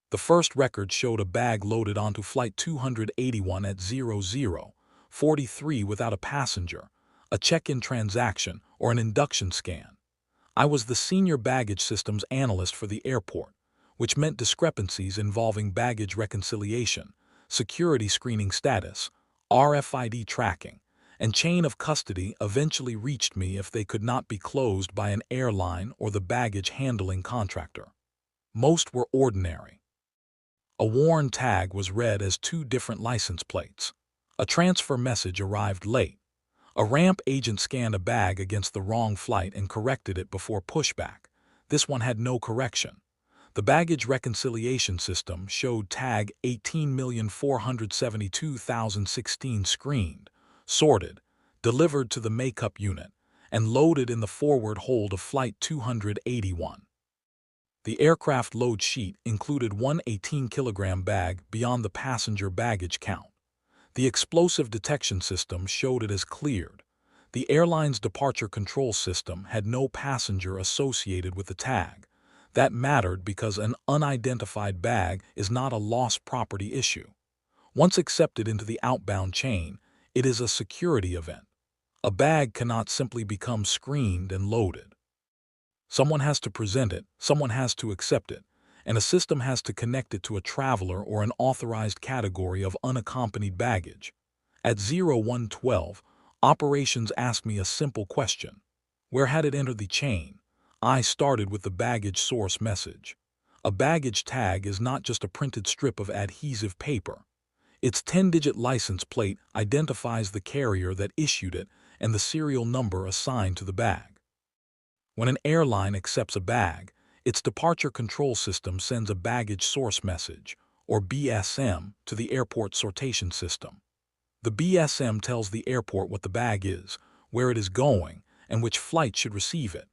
The first record showed a bag loaded onto Flight 281 at 00:43 without a passenger, a check-in transaction, or an induction scan. I was the senior baggage systems analyst for the airport, which meant discrepancies involving baggage reconciliation, security screening status, RFID tracking, and chain of custody eventually reached me if they could not be closed by an airline or the baggage handling contractor. Most were ordinary. A worn tag was read as two different license plates. A transfer message arrived late. A ramp agent scanned a bag against the wrong flight and corrected it before pushback. This one had no correction. The baggage reconciliation system showed tag 18,472,016 screened, sorted, delivered to the makeup unit, and loaded in the forward hold of Flight 281. The aircraft load sheet included one 18-kilogram bag beyond the passenger baggage count. The explosive detection system showed it as cleared. The airline's departure control system had no passenger associated with the tag. That mattered because an unidentified bag is not a lost property issue. Once accepted into the outbound chain, it is a security event. A bag cannot simply become screened and loaded. Someone has to present it, someone has to accept it, and a system has to connect it to a traveler or an authorized category of unaccompanied baggage. At 0112, operations asked me a simple question. Where had it entered the chain? I started with the baggage source message. A baggage tag is not just a printed strip of adhesive paper. Its 10-digit license plate identifies the carrier that issued it and the serial number assigned to the bag. When an airline accepts a bag, its departure control system sends a baggage source message, or BSM, to the airport sortation system. The BSM tells the airport what the bag is, where it is going, and which flight should receive it.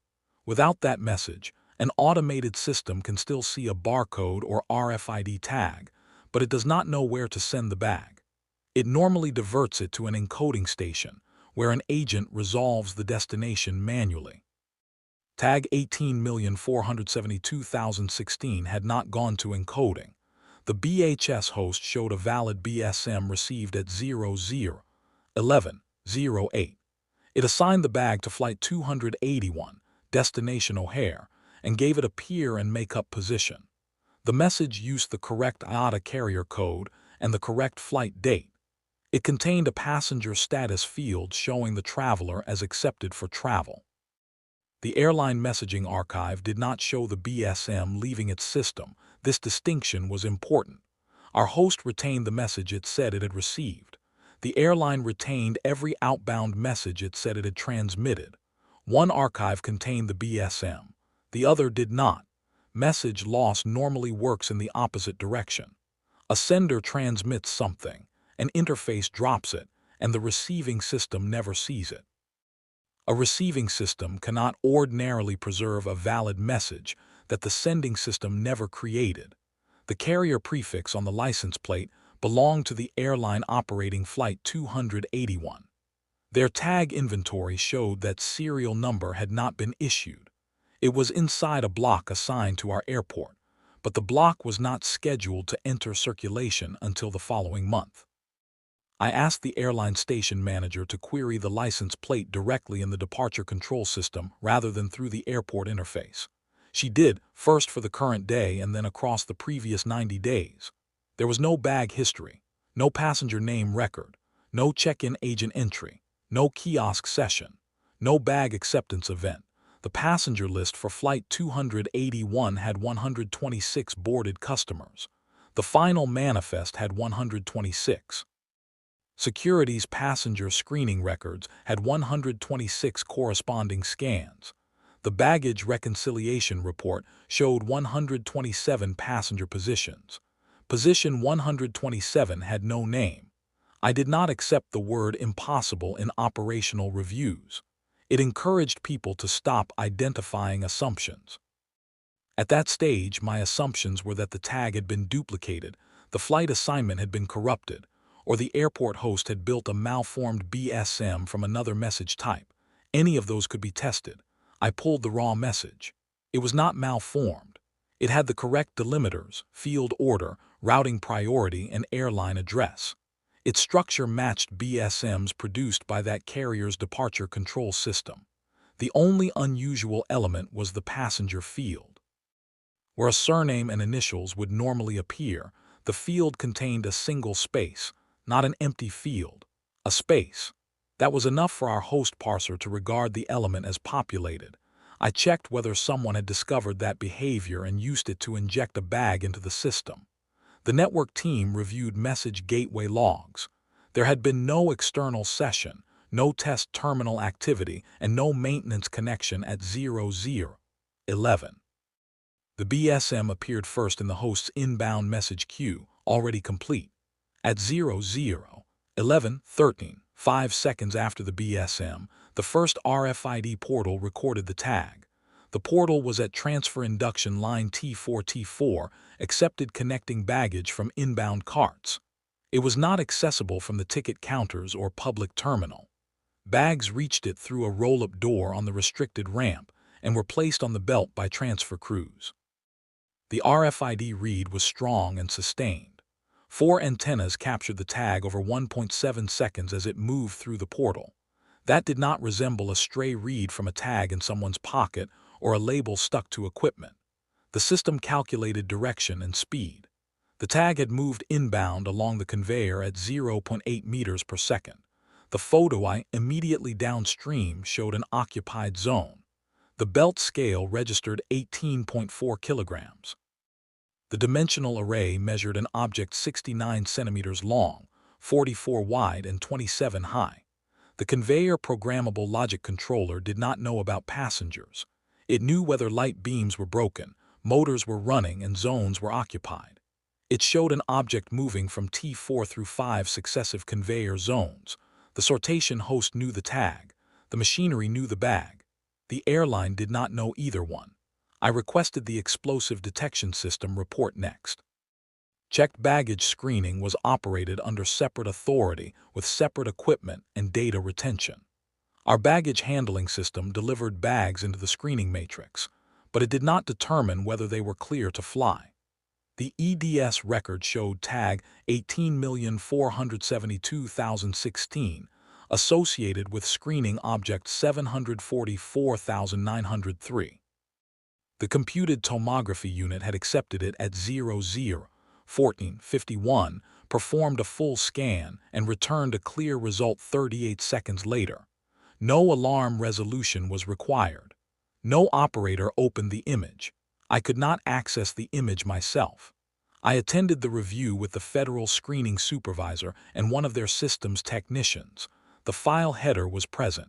Without that message, an automated system can still see a barcode or RFID tag, but it does not know where to send the bag. It normally diverts it to an encoding station, where an agent resolves the destination manually. Tag 18,472,016 had not gone to encoding. The BHS host showed a valid BSM received at 00:11:08. It assigned the bag to Flight 281, destination O'Hare, and gave it a peer and makeup position. The message used the correct IATA carrier code and the correct flight date. It contained a passenger status field showing the traveler as accepted for travel. The airline messaging archive did not show the BSM leaving its system. This distinction was important. Our host retained the message it said it had received. The airline retained every outbound message it said it had transmitted. One archive contained the BSM. The other did not. Message loss normally works in the opposite direction. A sender transmits something, an interface drops it, and the receiving system never sees it. A receiving system cannot ordinarily preserve a valid message that the sending system never created. The carrier prefix on the license plate belonged to the airline operating Flight 281. Their tag inventory showed that serial number had not been issued. It was inside a block assigned to our airport, but the block was not scheduled to enter circulation until the following month. I asked the airline station manager to query the license plate directly in the departure control system rather than through the airport interface. She did, first for the current day and then across the previous 90 days. There was no bag history, no passenger name record, no check-in agent entry, no kiosk session, no bag acceptance event. The passenger list for Flight 281 had 126 boarded customers. The final manifest had 126. Security's passenger screening records had 126 corresponding scans. The baggage reconciliation report showed 127 passenger positions. Position 127 had no name. I did not accept the word impossible in operational reviews. It encouraged people to stop identifying assumptions. At that stage, my assumptions were that the tag had been duplicated, the flight assignment had been corrupted, or the airport host had built a malformed BSM from another message type. Any of those could be tested. I pulled the raw message. It was not malformed. It had the correct delimiters, field order, routing priority, and airline address. Its structure matched BSMs produced by that carrier's departure control system. The only unusual element was the passenger field. Where a surname and initials would normally appear, the field contained a single space, not an empty field, a space. That was enough for our host parser to regard the element as populated. I checked whether someone had discovered that behavior and used it to inject a bag into the system. The network team reviewed message gateway logs. There had been no external session, no test terminal activity, and no maintenance connection at 0011. The BSM appeared first in the host's inbound message queue, already complete. At 0011:13, 5 seconds after the BSM, the first RFID portal recorded the tag. The portal was at transfer induction line T4T4, accepted connecting baggage from inbound carts. It was not accessible from the ticket counters or public terminal. Bags reached it through a roll-up door on the restricted ramp and were placed on the belt by transfer crews. The RFID read was strong and sustained. 4 antennas captured the tag over 1.7 seconds as it moved through the portal. That did not resemble a stray read from a tag in someone's pocket or a label stuck to equipment. The system calculated direction and speed. The tag had moved inbound along the conveyor at 0.8 meters per second. The photo immediately downstream showed an occupied zone. The belt scale registered 18.4 kilograms. The dimensional array measured an object 69 centimeters long, 44 wide, and 27 high. The conveyor programmable logic controller did not know about passengers. It knew whether light beams were broken, motors were running, and zones were occupied. It showed an object moving from T4 through 5 successive conveyor zones. The sortation host knew the tag. The machinery knew the bag. The airline did not know either one. I requested the explosive detection system report next. Checked baggage screening was operated under separate authority with separate equipment and data retention. Our baggage handling system delivered bags into the screening matrix, but it did not determine whether they were clear to fly. The EDS record showed tag 18,472,016 associated with screening object 744,903. The computed tomography unit had accepted it at 00:14:51, performed a full scan, and returned a clear result 38 seconds later. No alarm resolution was required. No operator opened the image. I could not access the image myself. I attended the review with the Federal Screening Supervisor and one of their systems technicians. The file header was present.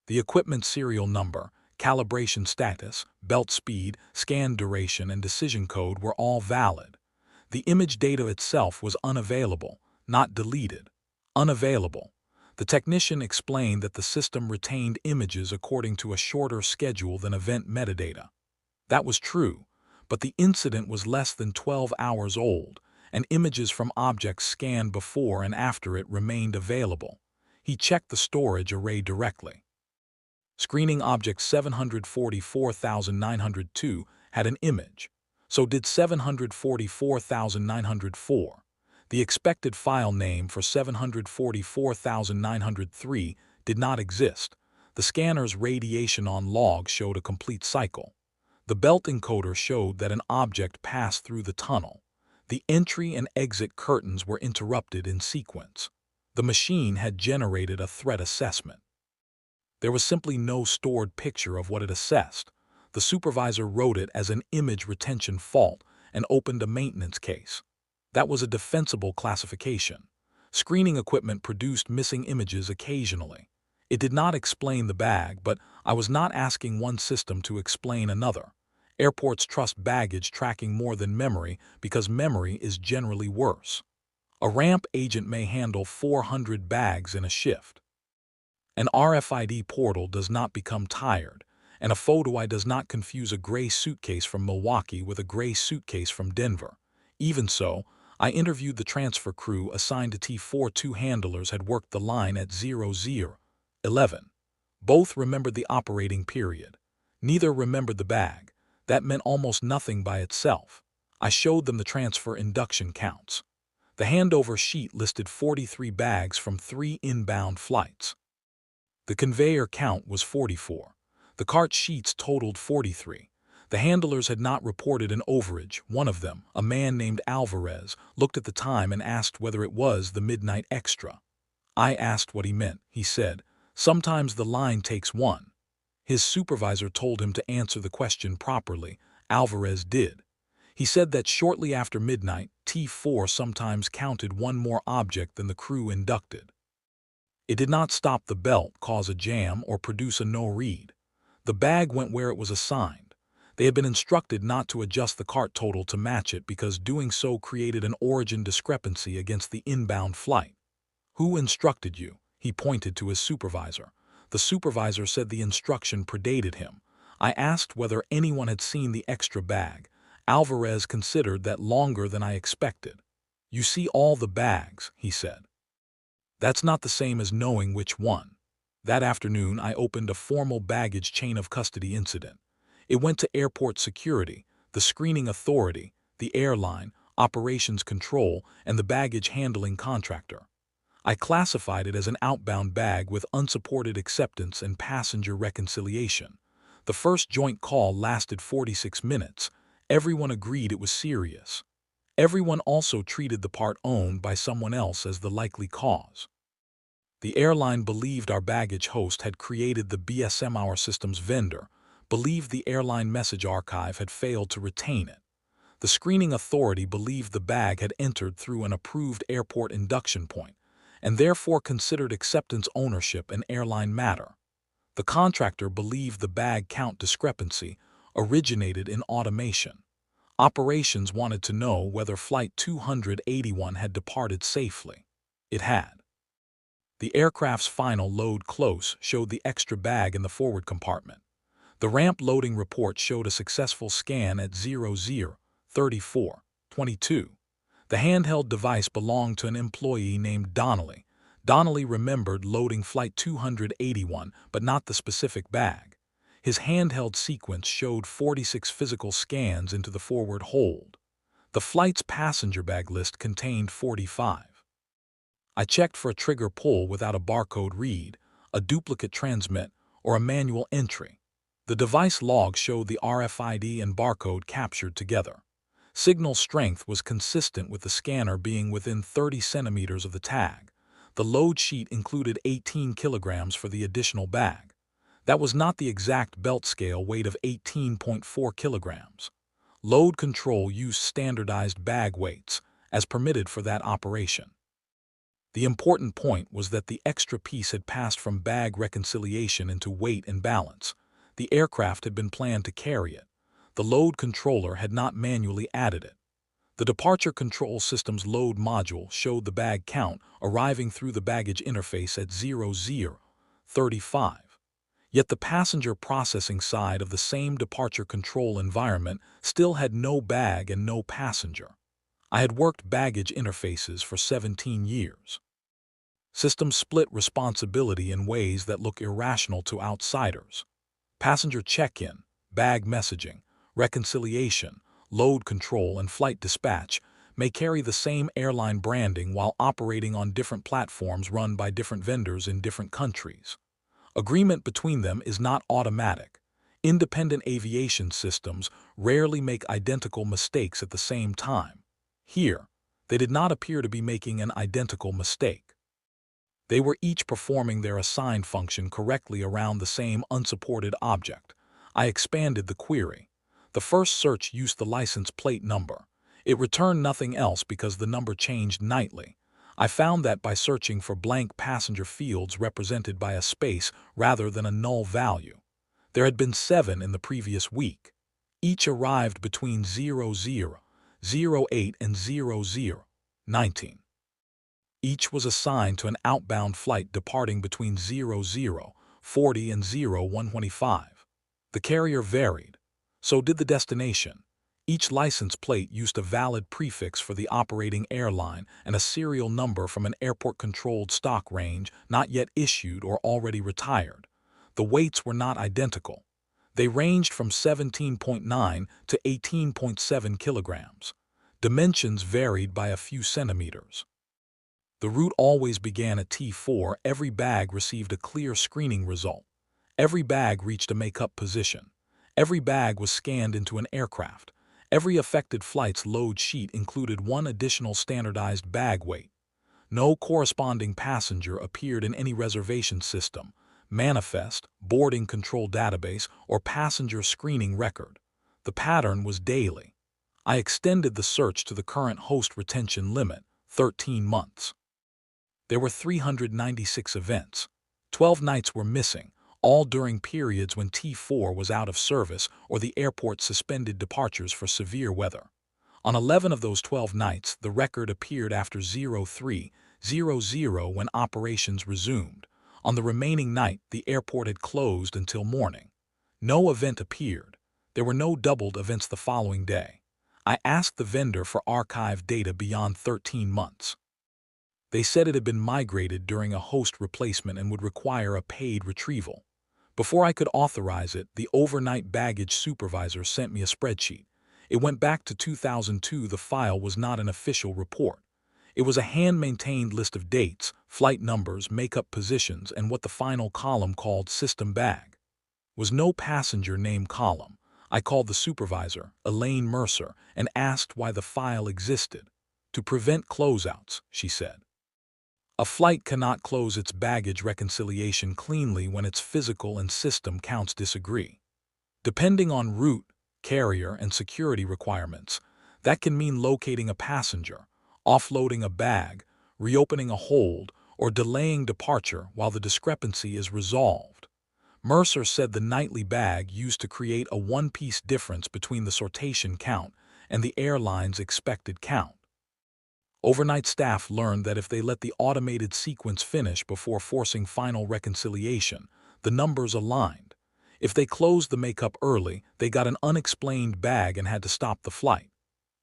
The equipment serial number, calibration status, belt speed, scan duration, and decision code were all valid. The image data itself was unavailable, not deleted. Unavailable. The technician explained that the system retained images according to a shorter schedule than event metadata. That was true, but the incident was less than 12 hours old, and images from objects scanned before and after it remained available. He checked the storage array directly. Screening object 744,902 had an image. So did 744,904. The expected file name for 744,903 did not exist. The scanner's radiation on log showed a complete cycle. The belt encoder showed that an object passed through the tunnel. The entry and exit curtains were interrupted in sequence. The machine had generated a threat assessment. There was simply no stored picture of what it assessed. The supervisor wrote it as an image retention fault and opened a maintenance case. That was a defensible classification. Screening equipment produced missing images occasionally. It did not explain the bag, but I was not asking one system to explain another. Airports trust baggage tracking more than memory because memory is generally worse. A ramp agent may handle 400 bags in a shift. An RFID portal does not become tired, and a photo eye does not confuse a gray suitcase from Milwaukee with a gray suitcase from Denver. Even so, I interviewed the transfer crew assigned to T4. 2 handlers had worked the line at 00:11. Both remembered the operating period. Neither remembered the bag. That meant almost nothing by itself. I showed them the transfer induction counts. The handover sheet listed 43 bags from 3 inbound flights. The conveyor count was 44. The cart sheets totaled 43. The handlers had not reported an overage. One of them, a man named Alvarez, looked at the time and asked whether it was the midnight extra. I asked what he meant. He said, "Sometimes the line takes one." His supervisor told him to answer the question properly. Alvarez did. He said that shortly after midnight, T4 sometimes counted one more object than the crew inducted. It did not stop the belt, cause a jam, or produce a no-read. The bag went where it was assigned. They had been instructed not to adjust the cart total to match it because doing so created an origin discrepancy against the inbound flight. "Who instructed you?" He pointed to his supervisor. The supervisor said the instruction predated him. I asked whether anyone had seen the extra bag. Alvarez considered that longer than I expected. "You see all the bags," he said. "That's not the same as knowing which one." That afternoon, I opened a formal baggage chain of custody incident. It went to airport security, the screening authority, the airline, operations control, and the baggage handling contractor. I classified it as an outbound bag with unsupported acceptance and passenger reconciliation. The first joint call lasted 46 minutes. Everyone agreed it was serious. Everyone also treated the part owned by someone else as the likely cause. The airline believed our baggage host had created the BSM. Our systems vendor believed the airline message archive had failed to retain it. The screening authority believed the bag had entered through an approved airport induction point, and therefore considered acceptance ownership an airline matter. The contractor believed the bag count discrepancy originated in automation. Operations wanted to know whether Flight 281 had departed safely. It had. The aircraft's final load close showed the extra bag in the forward compartment. The ramp loading report showed a successful scan at 00:34:22. The handheld device belonged to an employee named Donnelly. Donnelly remembered loading Flight 281, but not the specific bag. His handheld sequence showed 46 physical scans into the forward hold. The flight's passenger bag list contained 45. I checked for a trigger pull without a barcode read, a duplicate transmit, or a manual entry. The device log showed the RFID and barcode captured together. Signal strength was consistent with the scanner being within 30 centimeters of the tag. The load sheet included 18 kilograms for the additional bag. That was not the exact belt scale weight of 18.4 kilograms. Load control used standardized bag weights, as permitted for that operation. The important point was that the extra piece had passed from bag reconciliation into weight and balance. The aircraft had been planned to carry it. The load controller had not manually added it. The departure control system's load module showed the bag count arriving through the baggage interface at 00:35. Yet the passenger processing side of the same departure control environment still had no bag and no passenger. I had worked baggage interfaces for 17 years. Systems split responsibility in ways that look irrational to outsiders. Passenger check-in, bag messaging, reconciliation, load control, and flight dispatch may carry the same airline branding while operating on different platforms run by different vendors in different countries. Agreement between them is not automatic. Independent aviation systems rarely make identical mistakes at the same time. Here, they did not appear to be making an identical mistake. They were each performing their assigned function correctly around the same unsupported object. I expanded the query. The first search used the license plate number. It returned nothing else because the number changed nightly. I found that by searching for blank passenger fields represented by a space rather than a null value. There had been 7 in the previous week. Each arrived between 00:08 and 00:19. Each was assigned to an outbound flight departing between 00:40 and 01:25. The carrier varied. So did the destination. Each license plate used a valid prefix for the operating airline and a serial number from an airport-controlled stock range not yet issued or already retired. The weights were not identical. They ranged from 17.9 to 18.7 kilograms. Dimensions varied by a few centimeters. The route always began at T4. Every bag received a clear screening result. Every bag reached a make-up position. Every bag was scanned into an aircraft. Every affected flight's load sheet included one additional standardized bag weight. No corresponding passenger appeared in any reservation system, manifest, boarding control database, or passenger screening record. The pattern was daily. I extended the search to the current host retention limit, 13 months. There were 396 events. 12 nights were missing, all during periods when T4 was out of service or the airport suspended departures for severe weather. On 11 of those 12 nights, the record appeared after 03:00 when operations resumed. On the remaining night, the airport had closed until morning. No event appeared. There were no doubled events the following day. I asked the vendor for archived data beyond 13 months. They said it had been migrated during a host replacement and would require a paid retrieval. Before I could authorize it, the overnight baggage supervisor sent me a spreadsheet. It went back to 2002. The file was not an official report. It was a hand-maintained list of dates, flight numbers, make-up positions, and what the final column called system bag. Was no passenger name column. I called the supervisor, Elaine Mercer, and asked why the file existed. To prevent closeouts, she said. A flight cannot close its baggage reconciliation cleanly when its physical and system counts disagree. Depending on route, carrier, and security requirements, that can mean locating a passenger, offloading a bag, reopening a hold, or delaying departure while the discrepancy is resolved. Mercer said the nightly bag used to create a one-piece difference between the sortation count and the airline's expected count. Overnight staff learned that if they let the automated sequence finish before forcing final reconciliation, the numbers aligned. If they closed the makeup early, they got an unexplained bag and had to stop the flight.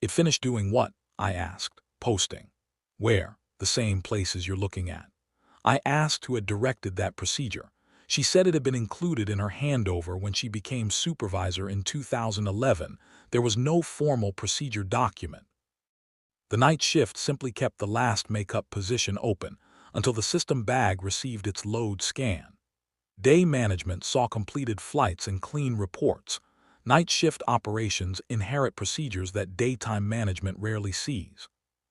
It finished doing what? I asked. Posting. Where? The same places you're looking at. I asked who had directed that procedure. She said it had been included in her handover when she became supervisor in 2011. There was no formal procedure document. The night shift simply kept the last make-up position open until the system bag received its load scan. Day management saw completed flights and clean reports. Night shift operations inherit procedures that daytime management rarely sees.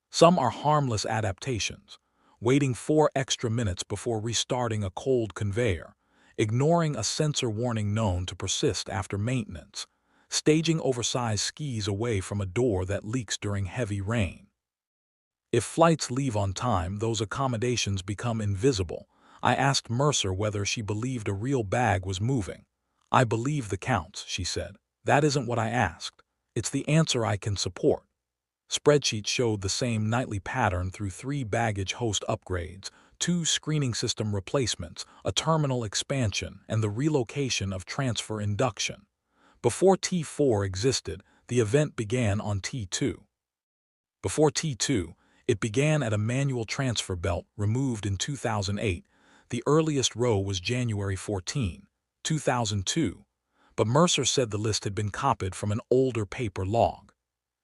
Some are harmless adaptations, waiting 4 extra minutes before restarting a cold conveyor, ignoring a sensor warning known to persist after maintenance, staging oversized skis away from a door that leaks during heavy rain. If flights leave on time, those accommodations become invisible. I asked Mercer whether she believed a real bag was moving. I believe the counts, she said. That isn't what I asked. It's the answer I can support. Spreadsheets showed the same nightly pattern through 3 baggage host upgrades, 2 screening system replacements, a terminal expansion, and the relocation of transfer induction. Before T4 existed, the event began on T2. Before T2, it began at a manual transfer belt removed in 2008. The earliest row was January 14, 2002, but Mercer said the list had been copied from an older paper log.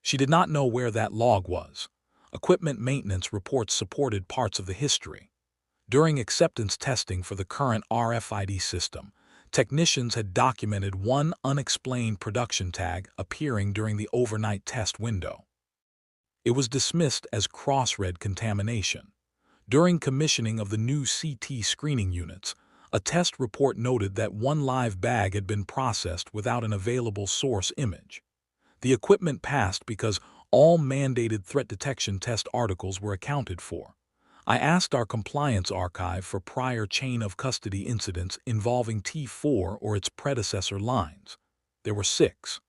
She did not know where that log was. Equipment maintenance reports supported parts of the history. During acceptance testing for the current RFID system, technicians had documented one unexplained production tag appearing during the overnight test window. It was dismissed as cross-read contamination. During commissioning of the new CT screening units, a test report noted that one live bag had been processed without an available source image. The equipment passed because all mandated threat detection test articles were accounted for. I asked our compliance archive for prior chain of custody incidents involving T4 or its predecessor lines. There were 6.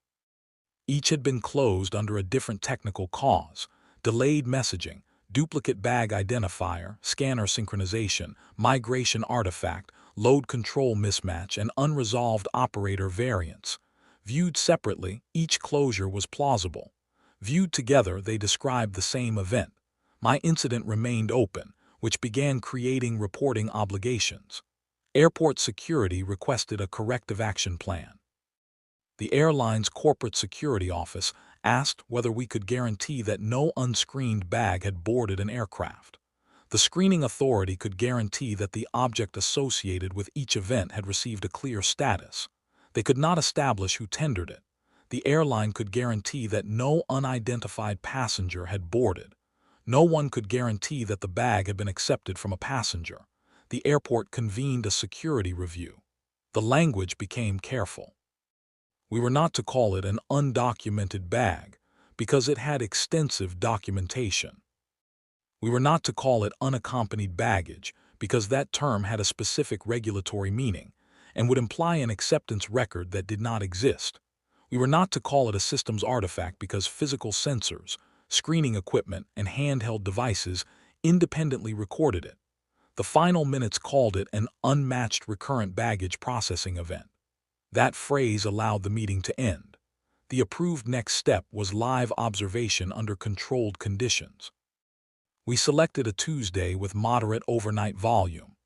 Each had been closed under a different technical cause: delayed messaging, duplicate bag identifier, scanner synchronization, migration artifact, load control mismatch, and unresolved operator variance. Viewed separately, each closure was plausible. Viewed together, they described the same event. My incident remained open, which began creating reporting obligations. Airport security requested a corrective action plan. The airline's corporate security office asked whether we could guarantee that no unscreened bag had boarded an aircraft. The screening authority could guarantee that the object associated with each event had received a clear status. They could not establish who tendered it. The airline could guarantee that no unidentified passenger had boarded. No one could guarantee that the bag had been accepted from a passenger. The airport convened a security review. The language became careful. We were not to call it an undocumented bag because it had extensive documentation. We were not to call it unaccompanied baggage because that term had a specific regulatory meaning and would imply an acceptance record that did not exist. We were not to call it a systems artifact because physical sensors, screening equipment, and handheld devices independently recorded it. The final minutes called it an unmatched recurrent baggage processing event. That phrase allowed the meeting to end. The approved next step was live observation under controlled conditions. We selected a Tuesday with moderate overnight volume.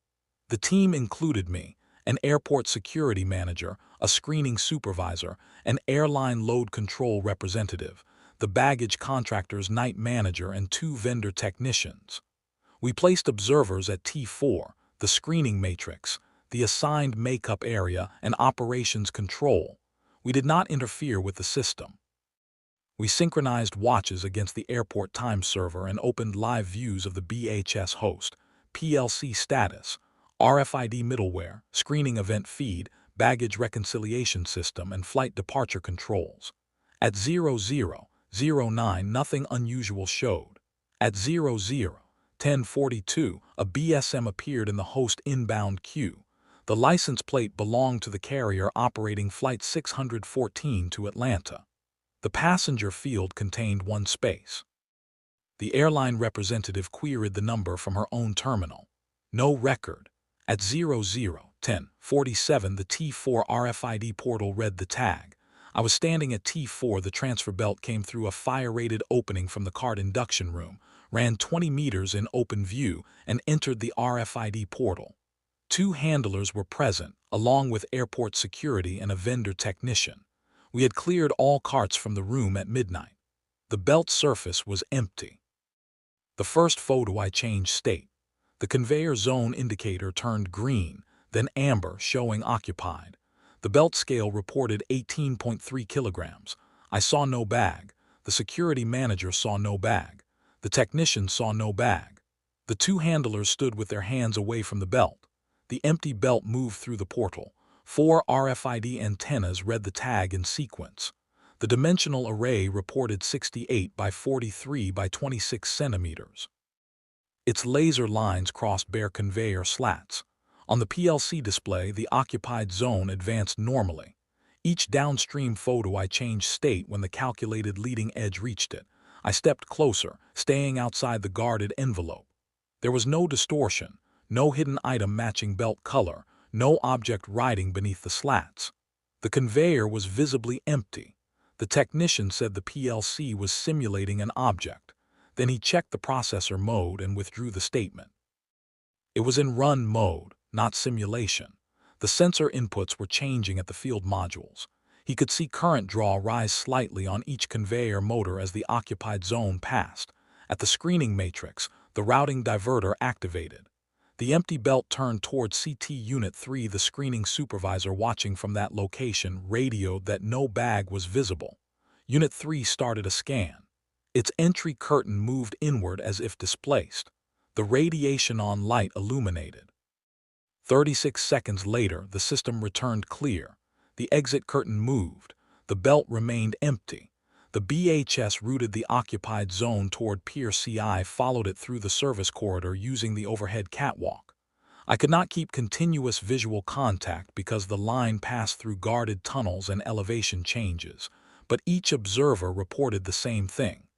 The team included me, an airport security manager, a screening supervisor, an airline load control representative, the baggage contractor's night manager, and 2 vendor technicians. We placed observers at T4, the screening matrix, the assigned makeup area, and operations control. We did not interfere with the system. We synchronized watches against the airport time server and opened live views of the BHS host, PLC status, RFID middleware, screening event feed, baggage reconciliation system, and flight departure controls. At 00:09, nothing unusual showed. At 00:10:42, a BSM appeared in the host inbound queue. The license plate belonged to the carrier operating Flight 614 to Atlanta. The passenger field contained 1 space. The airline representative queried the number from her own terminal. No record. At 00:10:47, the T4 RFID portal read the tag. I was standing at T4. The transfer belt came through a fire-rated opening from the cart induction room, ran 20 meters in open view, and entered the RFID portal. 2 handlers were present, along with airport security and a vendor technician. We had cleared all carts from the room at midnight. The belt surface was empty. The first photo I changed state. The conveyor zone indicator turned green, then amber, showing occupied. The belt scale reported 18.3 kilograms. I saw no bag. The security manager saw no bag. The technician saw no bag. The 2 handlers stood with their hands away from the belt. The empty belt moved through the portal. 4 RFID antennas read the tag in sequence. The dimensional array reported 68 by 43 by 26 centimeters. Its laser lines crossed bare conveyor slats. On the PLC display, the occupied zone advanced normally. Each downstream photo I changed state when the calculated leading edge reached it. I stepped closer, staying outside the guarded envelope. There was no distortion. No hidden item matching belt color, no object riding beneath the slats. The conveyor was visibly empty. The technician said the PLC was simulating an object. Then he checked the processor mode and withdrew the statement. It was in run mode, not simulation. The sensor inputs were changing at the field modules. He could see current draw rise slightly on each conveyor motor as the occupied zone passed. At the screening matrix, the routing diverter activated. The empty belt turned toward CT Unit 3. The screening supervisor watching from that location radioed that no bag was visible. Unit 3 started a scan. Its entry curtain moved inward as if displaced. The radiation-on light illuminated. 36 seconds later, the system returned clear. The exit curtain moved. The belt remained empty. The BHS routed the occupied zone toward Pier CI, followed it through the service corridor using the overhead catwalk. I could not keep continuous visual contact because the line passed through guarded tunnels and elevation changes, but each observer reported the same thing.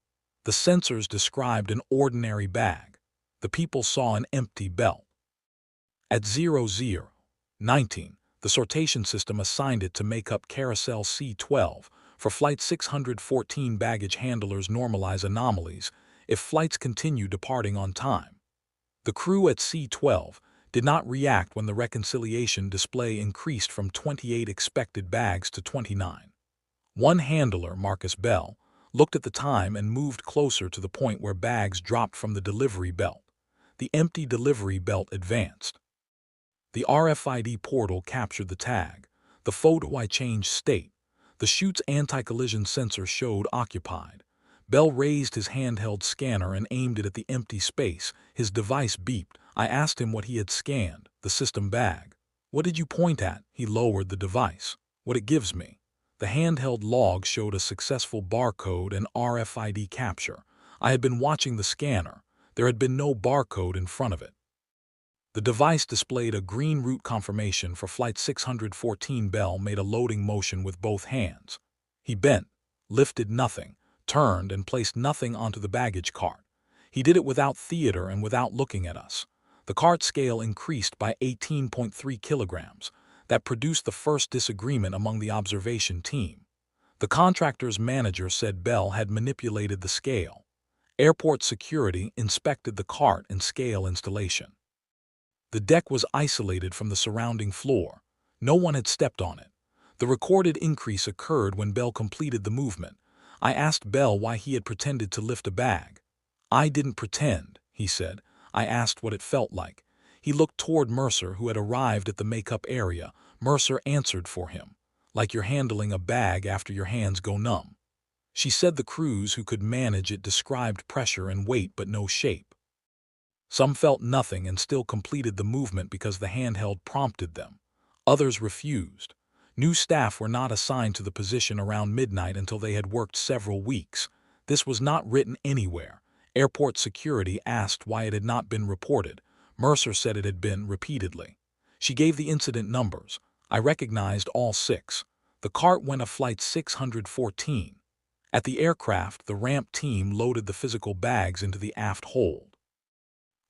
The sensors described an ordinary bag. The people saw an empty belt. At 00:19, the sortation system assigned it to make up carousel C12, for Flight 614 baggage handlers normalize anomalies if flights continue departing on time. The crew at C12 did not react when the reconciliation display increased from 28 expected bags to 29. One handler, Marcus Bell, looked at the time and moved closer to the point where bags dropped from the delivery belt. The empty delivery belt advanced. The RFID portal captured the tag. The photo I changed state. The chute's anti-collision sensor showed occupied. Bell raised his handheld scanner and aimed it at the empty space. His device beeped. I asked him what he had scanned, the system bag. What did you point at? He lowered the device. What it gives me. The handheld log showed a successful barcode and RFID capture. I had been watching the scanner. There had been no barcode in front of it. The device displayed a green route confirmation for Flight 614. Bell made a loading motion with both hands. He bent, lifted nothing, turned and placed nothing onto the baggage cart. He did it without theater and without looking at us. The cart scale increased by 18.3 kilograms. That produced the first disagreement among the observation team. The contractor's manager said Bell had manipulated the scale. Airport security inspected the cart and scale installation. The deck was isolated from the surrounding floor. No one had stepped on it. The recorded increase occurred when Bell completed the movement. I asked Bell why he had pretended to lift a bag. I didn't pretend, he said. I asked what it felt like. He looked toward Mercer, who had arrived at the makeup area. Mercer answered for him. Like you're handling a bag after your hands go numb. She said the crews who could manage it described pressure and weight but no shape. Some felt nothing and still completed the movement because the handheld prompted them. Others refused. New staff were not assigned to the position around midnight until they had worked several weeks. This was not written anywhere. Airport security asked why it had not been reported. Mercer said it had been repeatedly. She gave the incident numbers. I recognized all 6. The cart went of Flight 614. At the aircraft, the ramp team loaded the physical bags into the aft hold.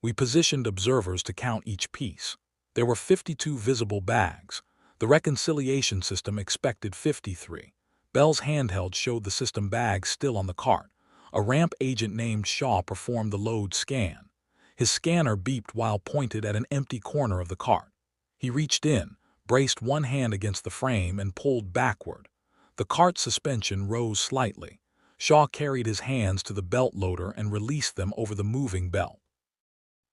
We positioned observers to count each piece. There were 52 visible bags. The reconciliation system expected 53. Bell's handheld showed the system bags still on the cart. A ramp agent named Shaw performed the load scan. His scanner beeped while pointed at an empty corner of the cart. He reached in, braced one hand against the frame, and pulled backward. The cart suspension rose slightly. Shaw carried his hands to the belt loader and released them over the moving belt.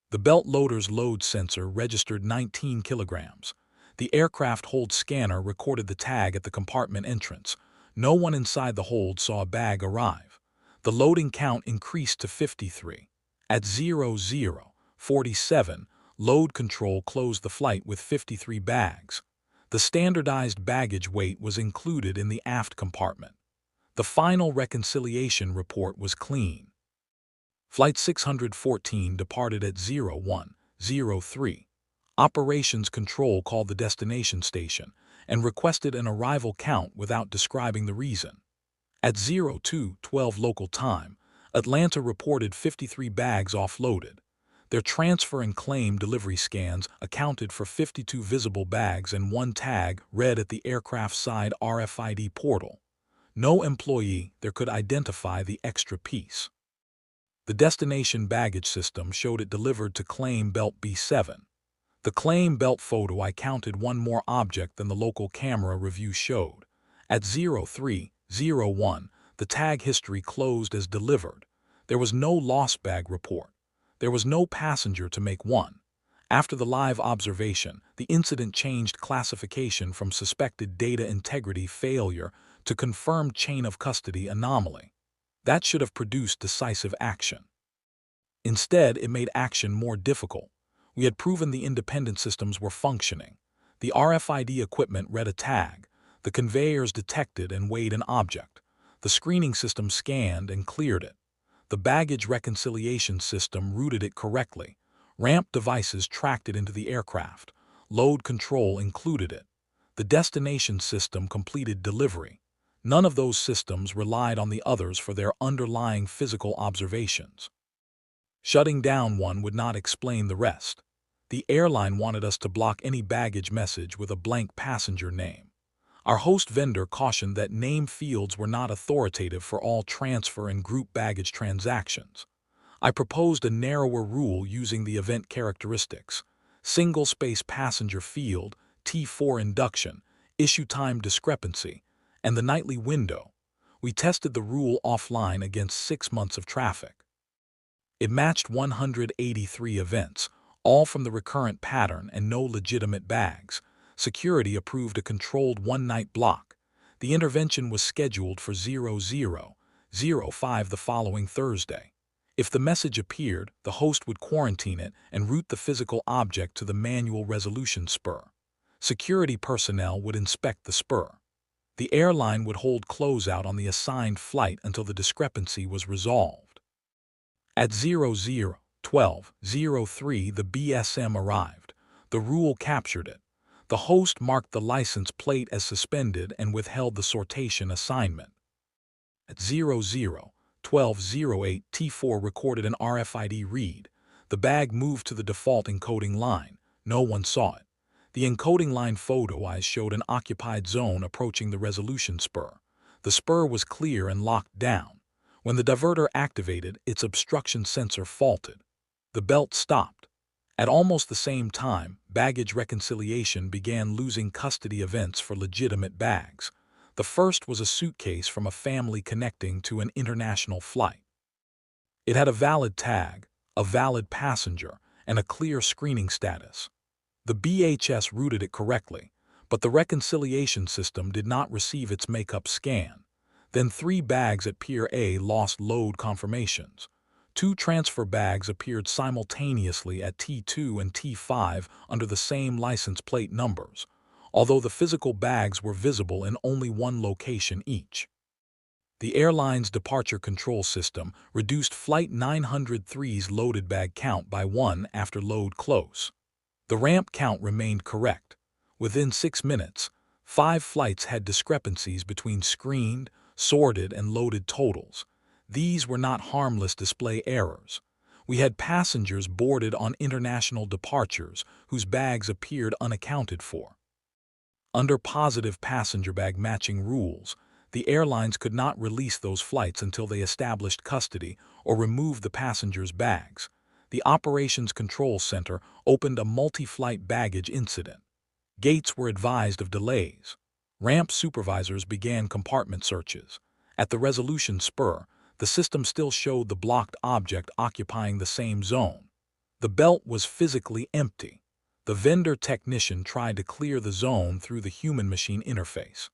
The belt loader's load sensor registered 19 kilograms. The aircraft hold scanner recorded the tag at the compartment entrance. No one inside the hold saw a bag arrive. The loading count increased to 53. At 00:47, load control closed the flight with 53 bags. The standardized baggage weight was included in the aft compartment. The final reconciliation report was clean. Flight 614 departed at 01:03. Operations Control called the destination station and requested an arrival count without describing the reason. At 02:12 local time, Atlanta reported 53 bags offloaded. Their transfer and claim delivery scans accounted for 52 visible bags and 1 tag read at the aircraft side RFID portal. No employee there could identify the extra piece. The destination baggage system showed it delivered to claim belt B7. The claim belt photo I counted one more object than the local camera review showed. At 03:01, the tag history closed as delivered. There was no lost bag report. There was no passenger to make one. After the live observation, the incident changed classification from suspected data integrity failure to confirmed chain of custody anomaly. That should have produced decisive action. Instead, it made action more difficult. We had proven the independent systems were functioning. The RFID equipment read a tag. The conveyors detected and weighed an object. The screening system scanned and cleared it. The baggage reconciliation system routed it correctly. Ramp devices tracked it into the aircraft. Load control included it. The destination system completed delivery. None of those systems relied on the others for their underlying physical observations. Shutting down one would not explain the rest. The airline wanted us to block any baggage message with a blank passenger name. Our host vendor cautioned that name fields were not authoritative for all transfer and group baggage transactions. I proposed a narrower rule using the event characteristics: single-space passenger field, T4 induction, issue time discrepancy, and the nightly window. We tested the rule offline against 6 months of traffic. It matched 183 events, all from the recurrent pattern and no legitimate bags. Security approved a controlled one-night block. The intervention was scheduled for 00:05 the following Thursday. If the message appeared, the host would quarantine it and route the physical object to the manual resolution spur. Security personnel would inspect the spur. The airline would hold closeout on the assigned flight until the discrepancy was resolved. At 00:12:03 the BSM arrived. The rule captured it. The host marked the license plate as suspended and withheld the sortation assignment. At 00:12:08 T4 recorded an RFID read. The bag moved to the default encoding line. No one saw it. The encoding line photo eyes showed an occupied zone approaching the resolution spur. The spur was clear and locked down. When the diverter activated, its obstruction sensor faulted. The belt stopped. At almost the same time, baggage reconciliation began losing custody events for legitimate bags. The first was a suitcase from a family connecting to an international flight. It had a valid tag, a valid passenger, and a clear screening status. The BHS routed it correctly, but the reconciliation system did not receive its makeup scan. Then 3 bags at Pier A lost load confirmations. 2 transfer bags appeared simultaneously at T2 and T5 under the same license plate numbers, although the physical bags were visible in only one location each. The airline's departure control system reduced Flight 903's loaded bag count by 1 after load close. The ramp count remained correct. Within 6 minutes, 5 flights had discrepancies between screened, sorted, and loaded totals. These were not harmless display errors. We had passengers boarded on international departures whose bags appeared unaccounted for. Under positive passenger bag matching rules, the airlines could not release those flights until they established custody or removed the passengers' bags. The Operations Control Center opened a multi-flight baggage incident. Gates were advised of delays. Ramp supervisors began compartment searches. At the resolution spur, the system still showed the blocked object occupying the same zone. The belt was physically empty. The vendor technician tried to clear the zone through the human-machine interface.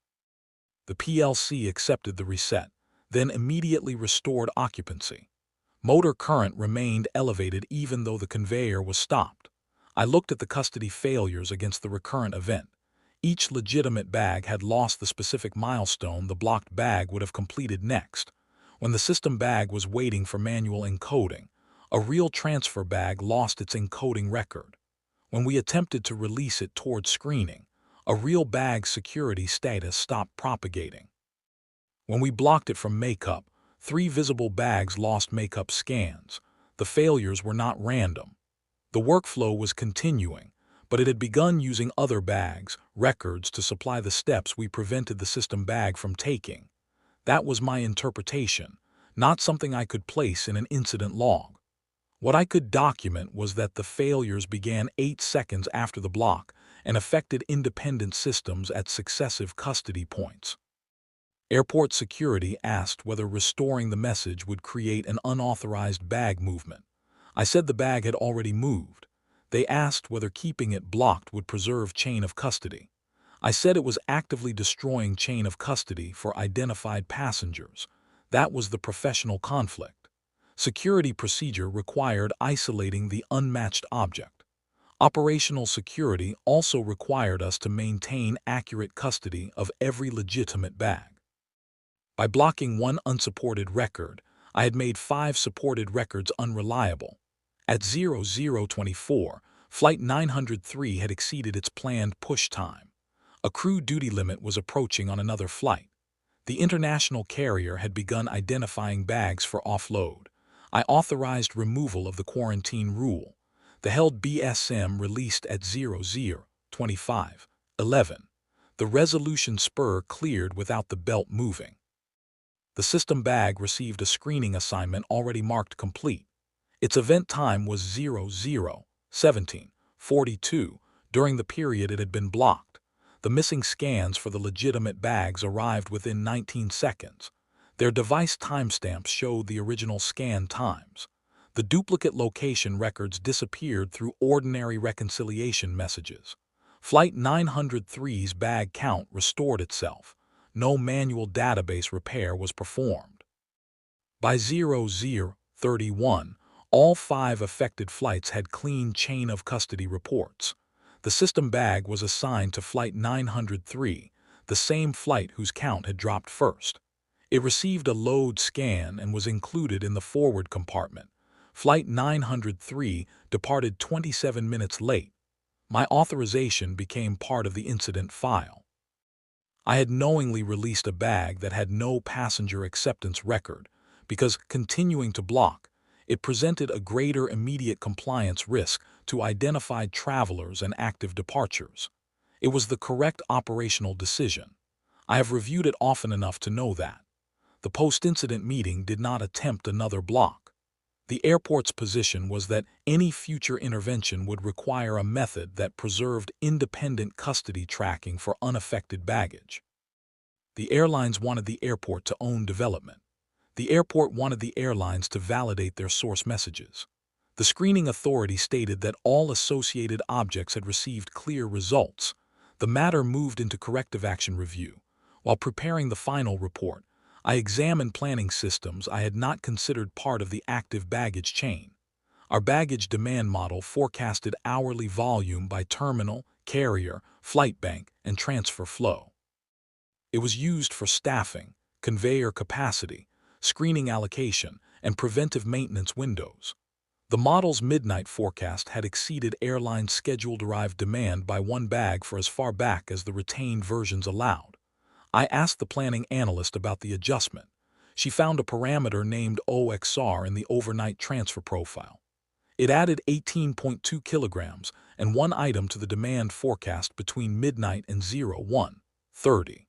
The PLC accepted the reset, then immediately restored occupancy. Motor current remained elevated even though the conveyor was stopped. I looked at the custody failures against the recurrent event. Each legitimate bag had lost the specific milestone the blocked bag would have completed next. When the system bag was waiting for manual encoding, a real transfer bag lost its encoding record. When we attempted to release it toward screening, a real bag's security status stopped propagating. When we blocked it from makeup, 3 visible bags lost makeup scans. The failures were not random. The workflow was continuing, but it had begun using other bags, records, to supply the steps we prevented the system bag from taking. That was my interpretation, not something I could place in an incident log. What I could document was that the failures began 8 seconds after the block and affected independent systems at successive custody points. Airport security asked whether restoring the message would create an unauthorized bag movement. I said the bag had already moved. They asked whether keeping it blocked would preserve chain of custody. I said it was actively destroying chain of custody for identified passengers. That was the professional conflict. Security procedure required isolating the unmatched object. Operational security also required us to maintain accurate custody of every legitimate bag. By blocking 1 unsupported record, I had made 5 supported records unreliable. At 00:24, Flight 903 had exceeded its planned push time. A crew duty limit was approaching on another flight. The international carrier had begun identifying bags for offload. I authorized removal of the quarantine rule. The held BSM released at 00:25:11. The resolution spur cleared without the belt moving. The system bag received a screening assignment already marked complete. Its event time was 00:17:42 during the period it had been blocked. The missing scans for the legitimate bags arrived within 19 seconds. Their device timestamps showed the original scan times. The duplicate location records disappeared through ordinary reconciliation messages. Flight 903's bag count restored itself. No manual database repair was performed. By 0031, all 5 affected flights had clean chain of custody reports. The system bag was assigned to Flight 903, the same flight whose count had dropped first. It received a load scan and was included in the forward compartment. Flight 903 departed 27 minutes late. My authorization became part of the incident file. I had knowingly released a bag that had no passenger acceptance record because, continuing to block, it presented a greater immediate compliance risk to identified travelers and active departures. It was the correct operational decision. I have reviewed it often enough to know that. The post-incident meeting did not attempt another block. The airport's position was that any future intervention would require a method that preserved independent custody tracking for unaffected baggage. The airlines wanted the airport to own development. The airport wanted the airlines to validate their source messages. The screening authority stated that all associated objects had received clear results. The matter moved into corrective action review. While preparing the final report, I examined planning systems I had not considered part of the active baggage chain. Our baggage demand model forecasted hourly volume by terminal, carrier, flight bank, and transfer flow. It was used for staffing, conveyor capacity, screening allocation, and preventive maintenance windows. The model's midnight forecast had exceeded airline schedule-derived demand by 1 bag for as far back as the retained versions allowed. I asked the planning analyst about the adjustment. She found a parameter named OXR in the overnight transfer profile. It added 18.2 kilograms and 1 item to the demand forecast between midnight and 01:30.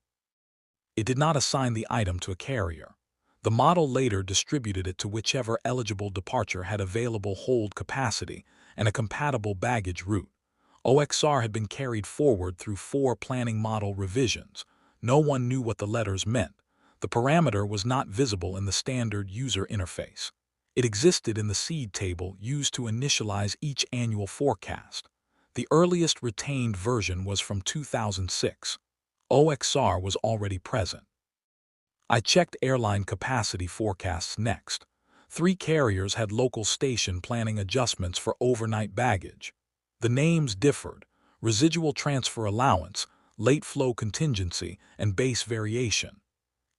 It did not assign the item to a carrier. The model later distributed it to whichever eligible departure had available hold capacity and a compatible baggage route. OXR had been carried forward through 4 planning model revisions. No one knew what the letters meant. The parameter was not visible in the standard user interface. It existed in the seed table used to initialize each annual forecast. The earliest retained version was from 2006. OXR was already present. I checked airline capacity forecasts next. 3 carriers had local station planning adjustments for overnight baggage. The names differed: residual transfer allowance, late flow contingency, and base variation.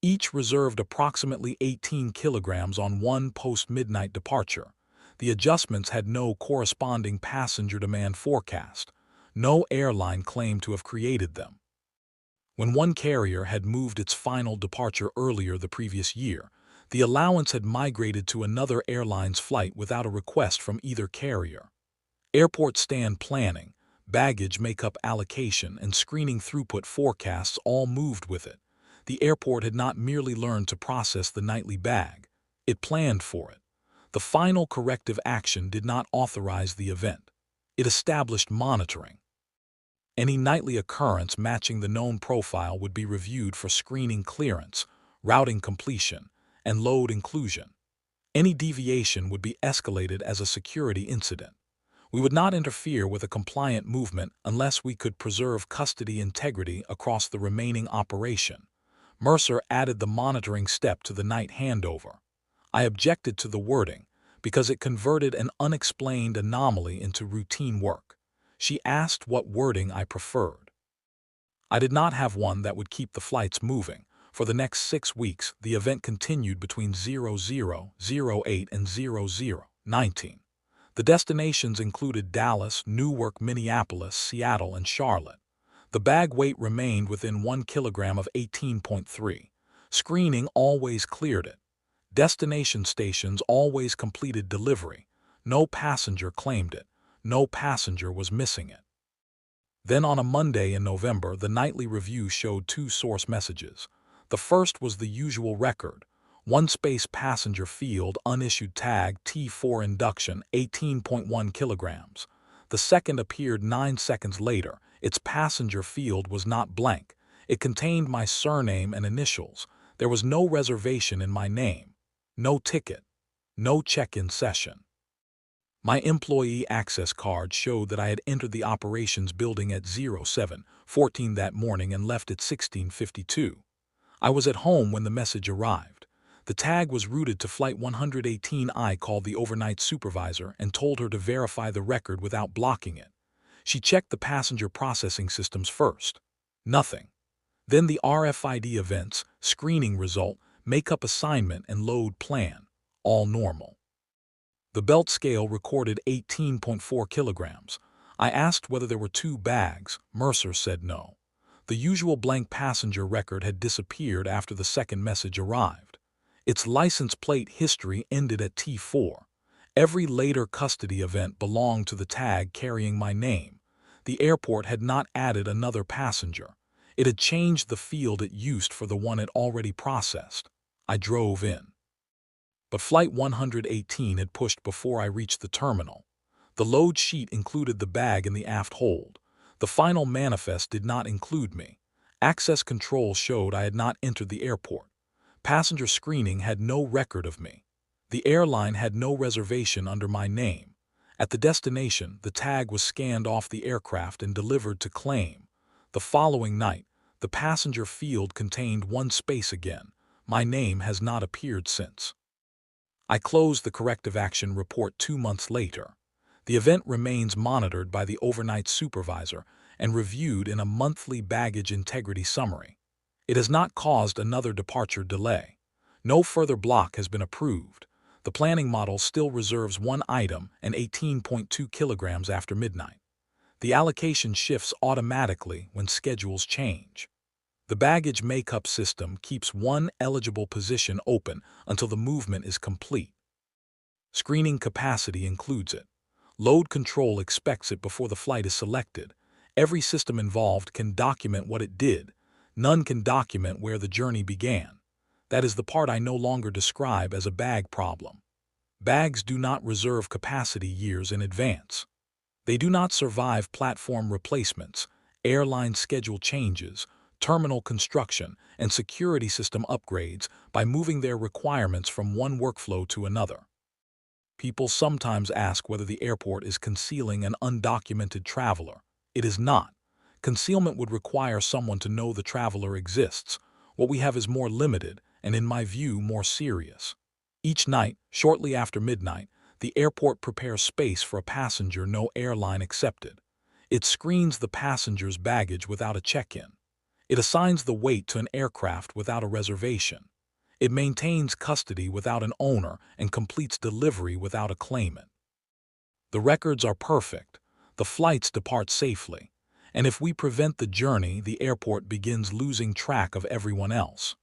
Each reserved approximately 18 kilograms on 1 post-midnight departure. The adjustments had no corresponding passenger demand forecast. No airline claimed to have created them. When one carrier had moved its final departure earlier the previous year, the allowance had migrated to another airline's flight without a request from either carrier. Airport stand planning, baggage makeup allocation, and screening throughput forecasts all moved with it. The airport had not merely learned to process the nightly bag, it planned for it. The final corrective action did not authorize the event. It established monitoring. Any nightly occurrence matching the known profile would be reviewed for screening clearance, routing completion, and load inclusion. Any deviation would be escalated as a security incident. We would not interfere with a compliant movement unless we could preserve custody integrity across the remaining operation. Mercer added the monitoring step to the night handover. I objected to the wording because it converted an unexplained anomaly into routine work. She asked what wording I preferred. I did not have one that would keep the flights moving. For the next 6 weeks, the event continued between 00:08 and 00:19. The destinations included Dallas, Newark, Minneapolis, Seattle, and Charlotte. The bag weight remained within 1 kilogram of 18.3. Screening always cleared it. Destination stations always completed delivery. No passenger claimed it. No passenger was missing it. Then on a Monday in November, the nightly review showed 2 source messages. The first was the usual record: 1 space passenger field unissued tag T4 induction 18.1 kilograms. The second appeared 9 seconds later. Its passenger field was not blank. It contained my surname and initials. There was no reservation in my name, no ticket, no check-in session. My employee access card showed that I had entered the operations building at 07:14 that morning and left at 16:52. I was at home when the message arrived. The tag was routed to Flight 118. I called the overnight supervisor and told her to verify the record without blocking it. She checked the passenger processing systems first. Nothing. Then the RFID events, screening result, makeup assignment, and load plan. All normal. The belt scale recorded 18.4 kilograms. I asked whether there were 2 bags. Mercer said no. The usual blank passenger record had disappeared after the second message arrived. Its license plate history ended at T4. Every later custody event belonged to the tag carrying my name. The airport had not added another passenger. It had changed the field it used for the one it already processed. I drove in. But Flight 118 had pushed before I reached the terminal. The load sheet included the bag in the aft hold. The final manifest did not include me. Access control showed I had not entered the airport. Passenger screening had no record of me. The airline had no reservation under my name. At the destination, the tag was scanned off the aircraft and delivered to claim. The following night, the passenger field contained 1 space again. My name has not appeared since. I closed the corrective action report 2 months later. The event remains monitored by the overnight supervisor and reviewed in a monthly baggage integrity summary. It has not caused another departure delay. No further block has been approved. The planning model still reserves 1 item and 18.2 kilograms after midnight. The allocation shifts automatically when schedules change. The baggage makeup system keeps 1 eligible position open until the movement is complete. Screening capacity includes it. Load control expects it before the flight is selected. Every system involved can document what it did. None can document where the journey began. That is the part I no longer describe as a bag problem. Bags do not reserve capacity years in advance. They do not survive platform replacements, airline schedule changes, terminal construction, and security system upgrades by moving their requirements from one workflow to another. People sometimes ask whether the airport is concealing an undocumented traveler. It is not. Concealment would require someone to know the traveler exists. What we have is more limited and, in my view, more serious. Each night, shortly after midnight, the airport prepares space for a passenger no airline accepted. It screens the passenger's baggage without a check-in. It assigns the weight to an aircraft without a reservation. It maintains custody without an owner and completes delivery without a claimant. The records are perfect. The flights depart safely. And if we prevent the journey, the airport begins losing track of everyone else.